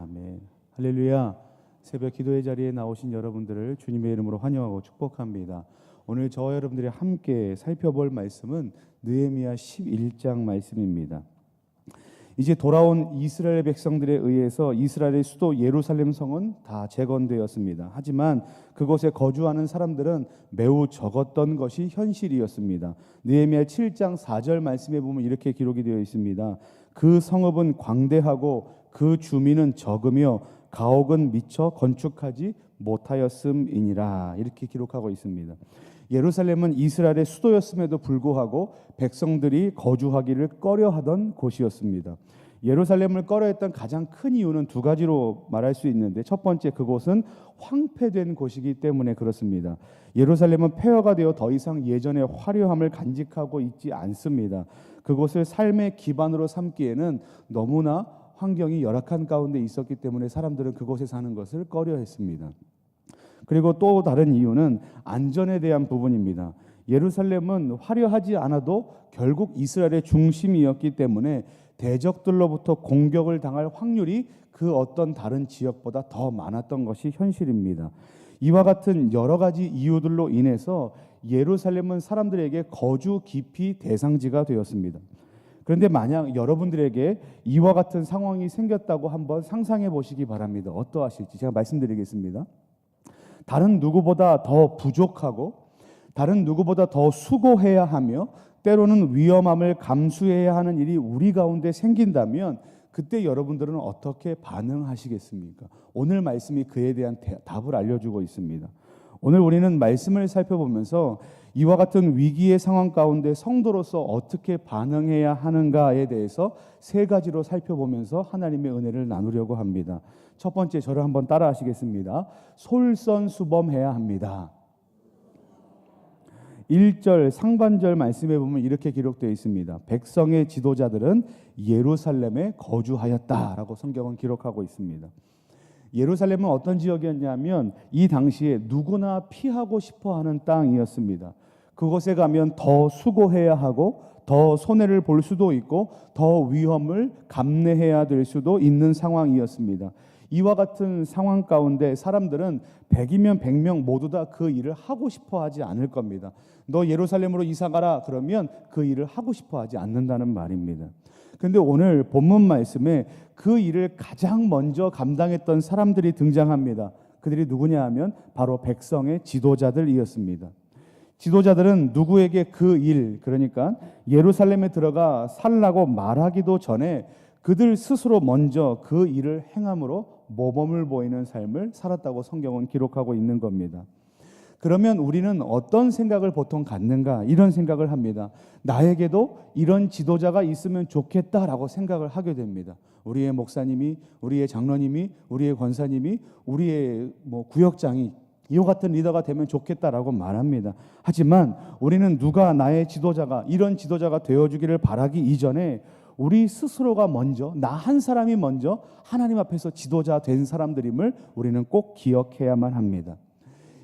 아멘. 할렐루야. 새벽 기도의 자리에 나오신 여러분들을 주님의 이름으로 환영하고 축복합니다. 오늘 저와 여러분들이 함께 살펴볼 말씀은 느헤미야 11장 말씀입니다. 이제 돌아온 이스라엘 백성들에 의해서 이스라엘의 수도 예루살렘 성은 다 재건되었습니다. 하지만 그곳에 거주하는 사람들은 매우 적었던 것이 현실이었습니다. 느헤미야 7장 4절 말씀에 보면 이렇게 기록이 되어 있습니다. 그 성읍은 광대하고 그 주민은 적으며 가옥은 미처 건축하지 못하였음이니라. 이렇게 기록하고 있습니다. 예루살렘은 이스라엘의 수도였음에도 불구하고 백성들이 거주하기를 꺼려하던 곳이었습니다. 예루살렘을 꺼려했던 가장 큰 이유는 두 가지로 말할 수 있는데, 첫 번째, 그곳은 황폐된 곳이기 때문에 그렇습니다. 예루살렘은 폐허가 되어 더 이상 예전의 화려함을 간직하고 있지 않습니다. 그곳을 삶의 기반으로 삼기에는 너무나 환경이 열악한 가운데 있었기 때문에 사람들은 그곳에 사는 것을 꺼려했습니다. 그리고 또 다른 이유는 안전에 대한 부분입니다. 예루살렘은 화려하지 않아도 결국 이스라엘의 중심이었기 때문에 대적들로부터 공격을 당할 확률이 그 어떤 다른 지역보다 더 많았던 것이 현실입니다. 이와 같은 여러 가지 이유들로 인해서 예루살렘은 사람들에게 거주 기피 대상지가 되었습니다. 그런데 만약 여러분들에게 이와 같은 상황이 생겼다고 한번 상상해 보시기 바랍니다. 어떠하실지 제가 말씀드리겠습니다. 다른 누구보다 더 부족하고 다른 누구보다 더 수고해야 하며 때로는 위험함을 감수해야 하는 일이 우리 가운데 생긴다면 그때 여러분들은 어떻게 반응하시겠습니까? 오늘 말씀이 그에 대한 답을 알려주고 있습니다. 오늘 우리는 말씀을 살펴보면서 이와 같은 위기의 상황 가운데 성도로서 어떻게 반응해야 하는가에 대해서 세 가지로 살펴보면서 하나님의 은혜를 나누려고 합니다. 첫 번째, 저를 한번 따라 하시겠습니다. 솔선수범해야 합니다. 1절 상반절 말씀에 보면 이렇게 기록되어 있습니다. 백성의 지도자들은 예루살렘에 거주하였다라고 성경은 기록하고 있습니다. 예루살렘은 어떤 지역이었냐면 이 당시에 누구나 피하고 싶어하는 땅이었습니다. 그곳에 가면 더 수고해야 하고 더 손해를 볼 수도 있고 더 위험을 감내해야 될 수도 있는 상황이었습니다. 이와 같은 상황 가운데 사람들은 100이면 100명 모두 다 그 일을 하고 싶어 하지 않을 겁니다. 너 예루살렘으로 이사 가라 그러면 그 일을 하고 싶어 하지 않는다는 말입니다. 그런데 오늘 본문 말씀에 그 일을 가장 먼저 감당했던 사람들이 등장합니다. 그들이 누구냐 하면 바로 백성의 지도자들이었습니다. 지도자들은 누구에게 그 일, 그러니까 예루살렘에 들어가 살라고 말하기도 전에 그들 스스로 먼저 그 일을 행함으로 모범을 보이는 삶을 살았다고 성경은 기록하고 있는 겁니다. 그러면 우리는 어떤 생각을 보통 갖는가? 이런 생각을 합니다. 나에게도 이런 지도자가 있으면 좋겠다라고 생각을 하게 됩니다. 우리의 목사님이, 우리의 장로님이, 우리의 권사님이, 우리의 구역장이 이와 같은 리더가 되면 좋겠다라고 말합니다. 하지만 우리는 누가 나의 지도자가, 이런 지도자가 되어주기를 바라기 이전에 우리 스스로가 먼저, 나 한 사람이 먼저 하나님 앞에서 지도자 된 사람들임을 우리는 꼭 기억해야만 합니다.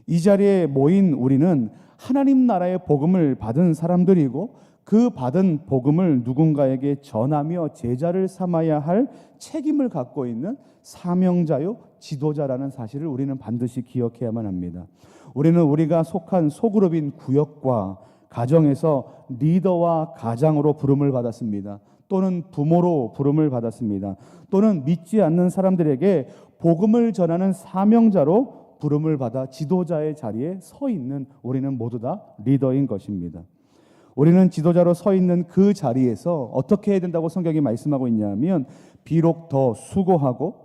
이 자리에 모인 우리는 하나님 나라의 복음을 받은 사람들이고 그 받은 복음을 누군가에게 전하며 제자를 삼아야 할 책임을 갖고 있는 사명자요 지도자라는 사실을 우리는 반드시 기억해야만 합니다. 우리는 우리가 속한 소그룹인 구역과 가정에서 리더와 가장으로 부름을 받았습니다. 또는 부모로 부름을 받았습니다. 또는 믿지 않는 사람들에게 복음을 전하는 사명자로 부름을 받아 지도자의 자리에 서 있는 우리는 모두 다 리더인 것입니다. 우리는 지도자로 서 있는 그 자리에서 어떻게 해야 된다고 성경이 말씀하고 있냐면 비록 더 수고하고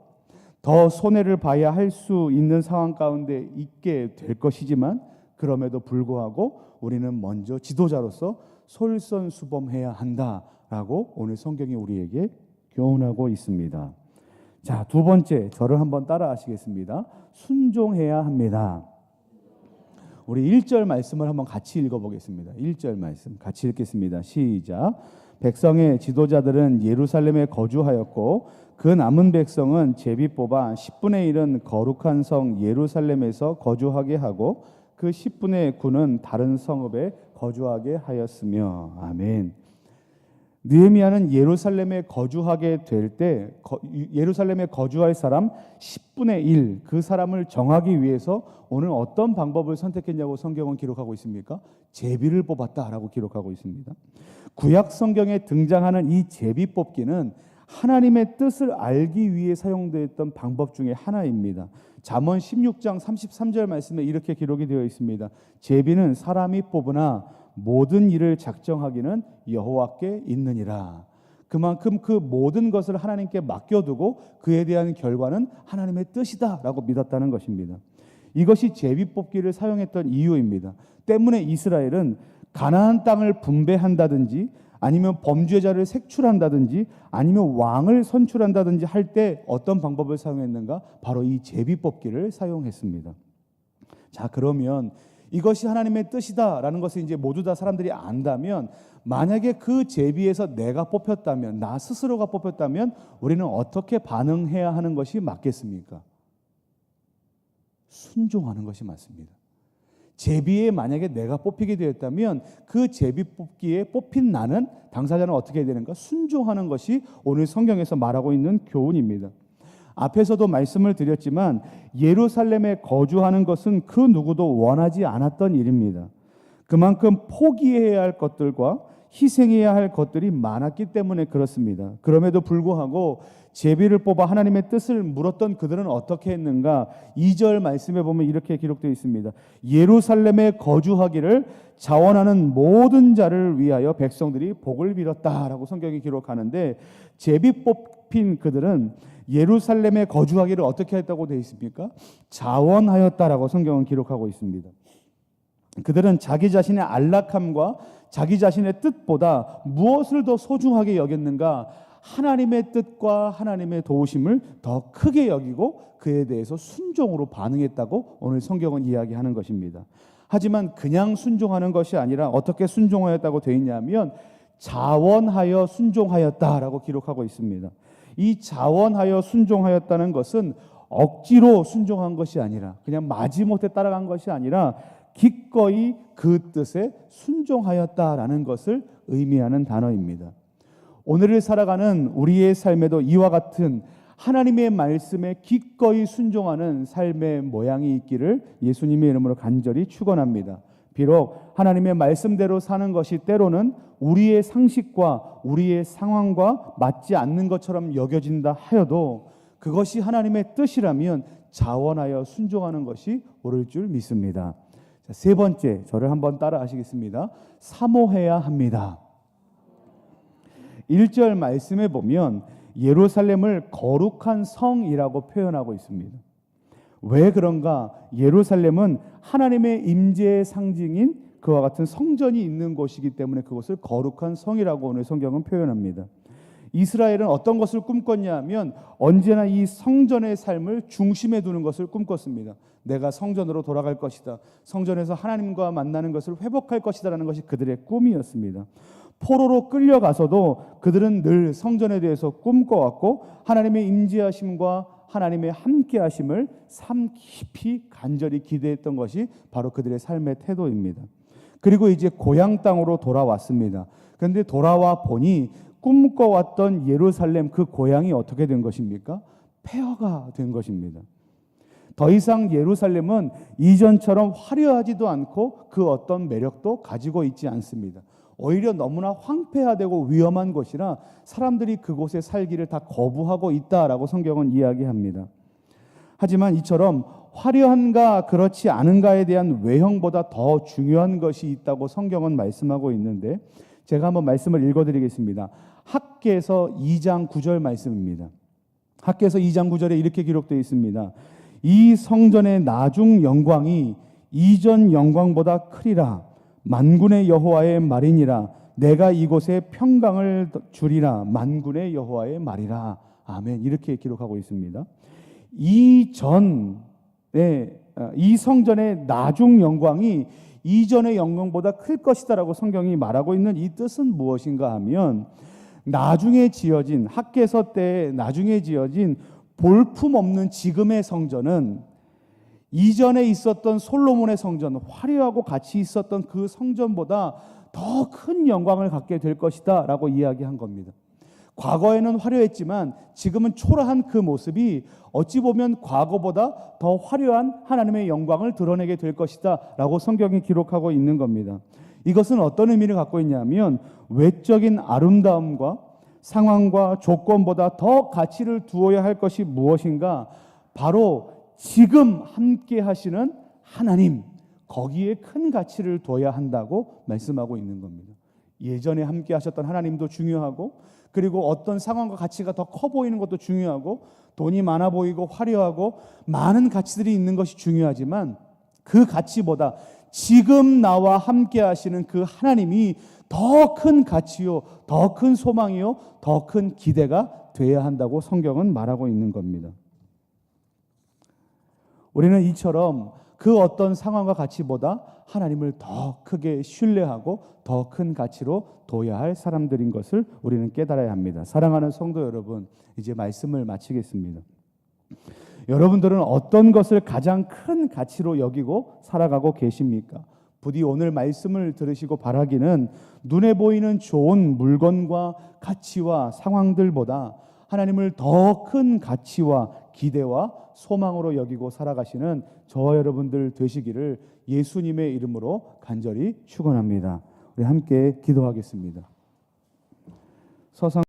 더 손해를 봐야 할 수 있는 상황 가운데 있게 될 것이지만 그럼에도 불구하고 우리는 먼저 지도자로서 솔선수범해야 한다라고 오늘 성경이 우리에게 교훈하고 있습니다. 자, 두 번째, 저를 한번 따라 하시겠습니다. 순종해야 합니다. 우리 1절 말씀을 한번 같이 읽어보겠습니다. 1절 말씀 같이 읽겠습니다. 시작. 백성의 지도자들은 예루살렘에 거주하였고 그 남은 백성은 제비 뽑아 10분의 1은 거룩한 성 예루살렘에서 거주하게 하고 그 10분의 9는 다른 성읍에 거주하게 하였으며. 아멘. 느헤미야는 예루살렘에 거주하게 될 때 예루살렘에 거주할 사람 10분의 1 그 사람을 정하기 위해서 오늘 어떤 방법을 선택했냐고 성경은 기록하고 있습니까? 제비를 뽑았다라고 기록하고 있습니다. 구약 성경에 등장하는 이 제비 뽑기는 하나님의 뜻을 알기 위해 사용되었던 방법 중에 하나입니다. 잠언 16장 33절 말씀에 이렇게 기록이 되어 있습니다. 제비는 사람이 뽑으나 모든 일을 작정하기는 여호와께 있느니라. 그만큼 그 모든 것을 하나님께 맡겨두고 그에 대한 결과는 하나님의 뜻이다라고 믿었다는 것입니다. 이것이 제비 뽑기를 사용했던 이유입니다. 때문에 이스라엘은 가나안 땅을 분배한다든지 아니면 범죄자를 색출한다든지 아니면 왕을 선출한다든지 할 때 어떤 방법을 사용했는가? 바로 이 제비 뽑기를 사용했습니다. 자, 그러면 이것이 하나님의 뜻이다라는 것을 이제 모두 다 사람들이 안다면, 만약에 그 제비에서 내가 뽑혔다면, 나 스스로가 뽑혔다면 우리는 어떻게 반응해야 하는 것이 맞겠습니까? 순종하는 것이 맞습니다. 제비에 만약에 내가 뽑히게 되었다면 그 제비 뽑기에 뽑힌 나는, 당사자는 어떻게 해야 되는가? 순종하는 것이 오늘 성경에서 말하고 있는 교훈입니다. 앞에서도 말씀을 드렸지만 예루살렘에 거주하는 것은 그 누구도 원하지 않았던 일입니다. 그만큼 포기해야 할 것들과 희생해야 할 것들이 많았기 때문에 그렇습니다. 그럼에도 불구하고 제비를 뽑아 하나님의 뜻을 물었던 그들은 어떻게 했는가? 2절 말씀에 보면 이렇게 기록되어 있습니다. 예루살렘에 거주하기를 자원하는 모든 자를 위하여 백성들이 복을 빌었다라고 성경이 기록하는데, 제비 뽑힌 그들은 예루살렘에 거주하기를 어떻게 했다고 되어 있습니까? 자원하였다라고 성경은 기록하고 있습니다. 그들은 자기 자신의 안락함과 자기 자신의 뜻보다 무엇을 더 소중하게 여겼는가? 하나님의 뜻과 하나님의 도우심을 더 크게 여기고 그에 대해서 순종으로 반응했다고 오늘 성경은 이야기하는 것입니다. 하지만 그냥 순종하는 것이 아니라 어떻게 순종하였다고 되어 있냐면 자원하여 순종하였다라고 기록하고 있습니다. 이 자원하여 순종하였다는 것은 억지로 순종한 것이 아니라, 그냥 마지못해 따라간 것이 아니라 기꺼이 그 뜻에 순종하였다라는 것을 의미하는 단어입니다. 오늘을 살아가는 우리의 삶에도 이와 같은 하나님의 말씀에 기꺼이 순종하는 삶의 모양이 있기를 예수님의 이름으로 간절히 축원합니다. 비록 하나님의 말씀대로 사는 것이 때로는 우리의 상식과 우리의 상황과 맞지 않는 것처럼 여겨진다 하여도 그것이 하나님의 뜻이라면 자원하여 순종하는 것이 옳을 줄 믿습니다. 자, 세 번째, 저를 한번 따라 하시겠습니다. 사모해야 합니다. 1절 말씀에 보면 예루살렘을 거룩한 성이라고 표현하고 있습니다. 왜 그런가? 예루살렘은 하나님의 임재의 상징인 그와 같은 성전이 있는 곳이기 때문에 그것을 거룩한 성이라고 오늘 성경은 표현합니다. 이스라엘은 어떤 것을 꿈꿨냐 하면 언제나 이 성전의 삶을 중심에 두는 것을 꿈꿨습니다. 내가 성전으로 돌아갈 것이다. 성전에서 하나님과 만나는 것을 회복할 것이다 라는 것이 그들의 꿈이었습니다. 포로로 끌려가서도 그들은 늘 성전에 대해서 꿈꿔왔고 하나님의 임재하심과 하나님의 함께하심을 삶 깊이 간절히 기대했던 것이 바로 그들의 삶의 태도입니다. 그리고 이제 고향 땅으로 돌아왔습니다. 그런데 돌아와 보니 꿈꿔왔던 예루살렘, 그 고향이 어떻게 된 것입니까? 폐허가 된 것입니다. 더 이상 예루살렘은 이전처럼 화려하지도 않고 그 어떤 매력도 가지고 있지 않습니다. 오히려 너무나 황폐화되고 위험한 곳이라 사람들이 그곳에 살기를 다 거부하고 있다라고 성경은 이야기합니다. 하지만 이처럼 화려한가 그렇지 않은가에 대한 외형보다 더 중요한 것이 있다고 성경은 말씀하고 있는데, 제가 한번 말씀을 읽어드리겠습니다. 학개서 2장 9절 말씀입니다. 학개서 2장 9절에 이렇게 기록되어 있습니다. 이 성전의 나중 영광이 이전 영광보다 크리라. 만군의 여호와의 말이니라. 내가 이곳에 평강을 주리라. 만군의 여호와의 말이라. 아멘. 이렇게 기록하고 있습니다. 이 성전의 나중 영광이 이전의 영광보다 클 것이다라고 성경이 말하고 있는 이 뜻은 무엇인가 하면, 나중에 지어진, 학개서 때 나중에 지어진 볼품없는 지금의 성전은 이전에 있었던 솔로몬의 성전, 화려하고 가치 있었던 그 성전보다 더 큰 영광을 갖게 될 것이다 라고 이야기한 겁니다. 과거에는 화려했지만 지금은 초라한 그 모습이 어찌 보면 과거보다 더 화려한 하나님의 영광을 드러내게 될 것이다 라고 성경이 기록하고 있는 겁니다. 이것은 어떤 의미를 갖고 있냐면 외적인 아름다움과 상황과 조건보다 더 가치를 두어야 할 것이 무엇인가? 바로 지금 함께 하시는 하나님, 거기에 큰 가치를 둬야 한다고 말씀하고 있는 겁니다. 예전에 함께 하셨던 하나님도 중요하고, 그리고 어떤 상황과 가치가 더 커 보이는 것도 중요하고, 돈이 많아 보이고 화려하고 많은 가치들이 있는 것이 중요하지만 그 가치보다 지금 나와 함께 하시는 그 하나님이 더 큰 가치요, 더 큰 소망이요, 더 큰 기대가 돼야 한다고 성경은 말하고 있는 겁니다. 우리는 이처럼 그 어떤 상황과 가치보다 하나님을 더 크게 신뢰하고 더 큰 가치로 둬야 할 사람들인 것을 우리는 깨달아야 합니다. 사랑하는 성도 여러분, 이제 말씀을 마치겠습니다. 여러분들은 어떤 것을 가장 큰 가치로 여기고 살아가고 계십니까? 부디 오늘 말씀을 들으시고 바라기는 눈에 보이는 좋은 물건과 가치와 상황들보다 하나님을 더 큰 가치와 기대와 소망으로 여기고 살아가시는 저와 여러분들 되시기를 예수님의 이름으로 간절히 축원합니다. 우리 함께 기도하겠습니다. 서상